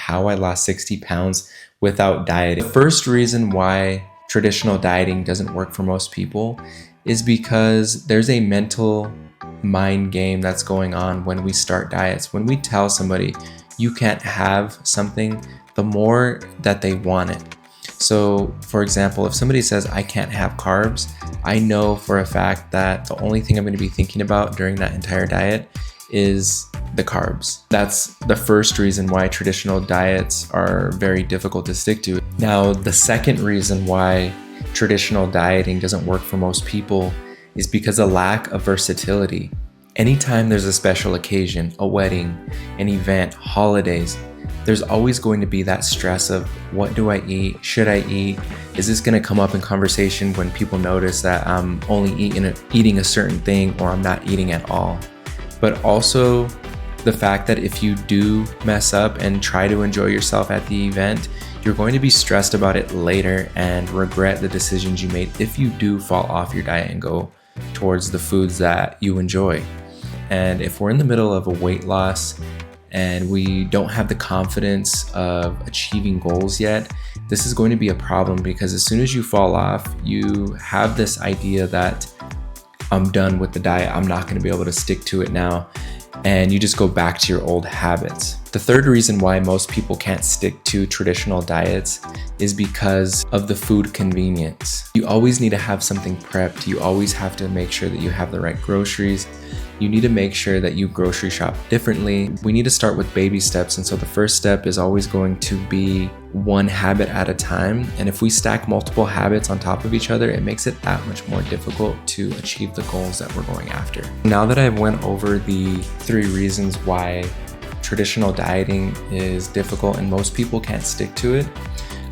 how I lost 60 pounds without dieting. The first reason why traditional dieting doesn't work for most people is because there's a mental mind game that's going on when we start diets. When we tell somebody you can't have something, the more that they want it. So for example, if somebody says I can't have carbs, I know for a fact that the only thing I'm going to be thinking about during that entire diet is the carbs. That's the first reason why traditional diets are very difficult to stick to. Now, the second reason why traditional dieting doesn't work for most people is because of lack of versatility. Anytime there's a special occasion, a wedding, an event, holidays, there's always going to be that stress of what do I eat? Should I eat? Is this going to come up in conversation when people notice that I'm only eating a certain thing or I'm not eating at all? But also the fact that if you do mess up and try to enjoy yourself at the event, you're going to be stressed about it later and regret the decisions you made if you do fall off your diet and go towards the foods that you enjoy. And if we're in the middle of a weight loss and we don't have the confidence of achieving goals yet, this is going to be a problem, because as soon as you fall off, you have this idea that I'm done with the diet, I'm not going to be able to stick to it now, and you just go back to your old habits. The third reason why most people can't stick to traditional diets is because of the food convenience. You always need to have something prepped. You always have to make sure that you have the right groceries. You need to make sure that you grocery shop differently. We need to start with baby steps. And so the first step is always going to be one habit at a time. And if we stack multiple habits on top of each other, it makes it that much more difficult to achieve the goals that we're going after. Now that I've went over the 3 reasons why traditional dieting is difficult and most people can't stick to it,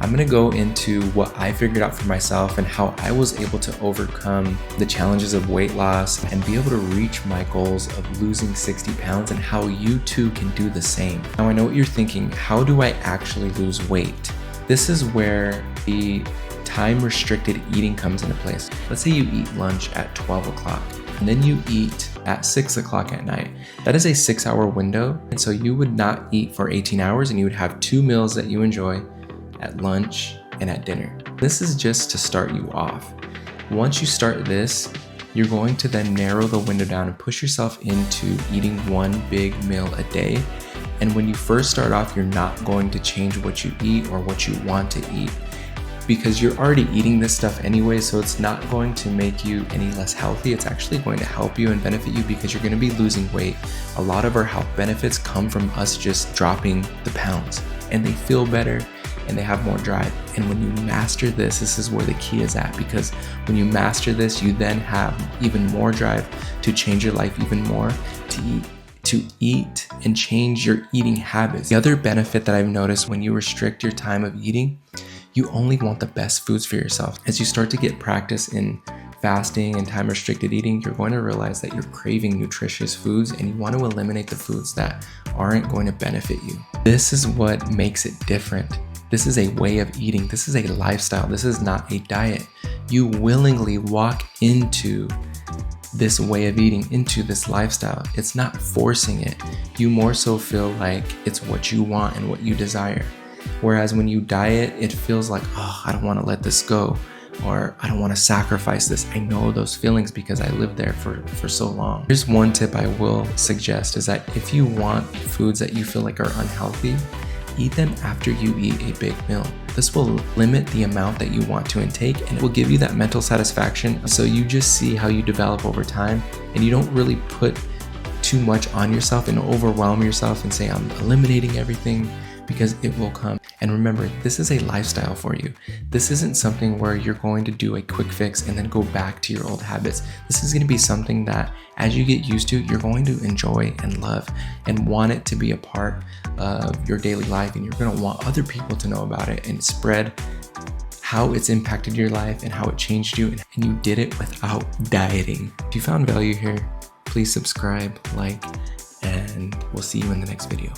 I'm gonna go into what I figured out for myself and how I was able to overcome the challenges of weight loss and be able to reach my goals of losing 60 pounds, and how you too can do the same. Now I know what you're thinking, how do I actually lose weight? This is where the time restricted eating comes into place. Let's say you eat lunch at 12 o'clock and then you eat at 6 o'clock at night. That is a 6-hour window. And so you would not eat for 18 hours and you would have 2 meals that you enjoy at lunch and at dinner. This is just to start you off. Once you start this, you're going to then narrow the window down and push yourself into eating 1 big meal a day. And when you first start off, you're not going to change what you eat or what you want to eat, because you're already eating this stuff anyway, so it's not going to make you any less healthy. It's actually going to help you and benefit you because you're going to be losing weight. A lot of our health benefits come from us just dropping the pounds, and they feel better and they have more drive. And when you master this, this is where the key is at, because when you master this, you then have even more drive to change your life even more, to eat and change your eating habits. The other benefit that I've noticed when you restrict your time of eating, you only want the best foods for yourself. As you start to get practice in fasting and time restricted eating, you're going to realize that you're craving nutritious foods and you want to eliminate the foods that aren't going to benefit you. This is what makes it different. This is a way of eating. This is a lifestyle. This is not a diet. You willingly walk into this way of eating, into this lifestyle. It's not forcing it. You more so feel like it's what you want and what you desire. Whereas when you diet, it feels like, oh, I don't want to let this go, or I don't want to sacrifice this. I know those feelings because I lived there for so long. Here's one tip I will suggest, is that if you want foods that you feel like are unhealthy, eat them after you eat a big meal. This will limit the amount that you want to intake, and it will give you that mental satisfaction. So you just see how you develop over time, and you don't really put too much on yourself and overwhelm yourself and say, I'm eliminating everything, because it will come. And remember, this is a lifestyle for you. This isn't something where you're going to do a quick fix and then go back to your old habits. This is going to be something that as you get used to, you're going to enjoy and love and want it to be a part of your daily life. And you're going to want other people to know about it and spread how it's impacted your life and how it changed you. And you did it without dieting. If you found value here, please subscribe, like, and we'll see you in the next video.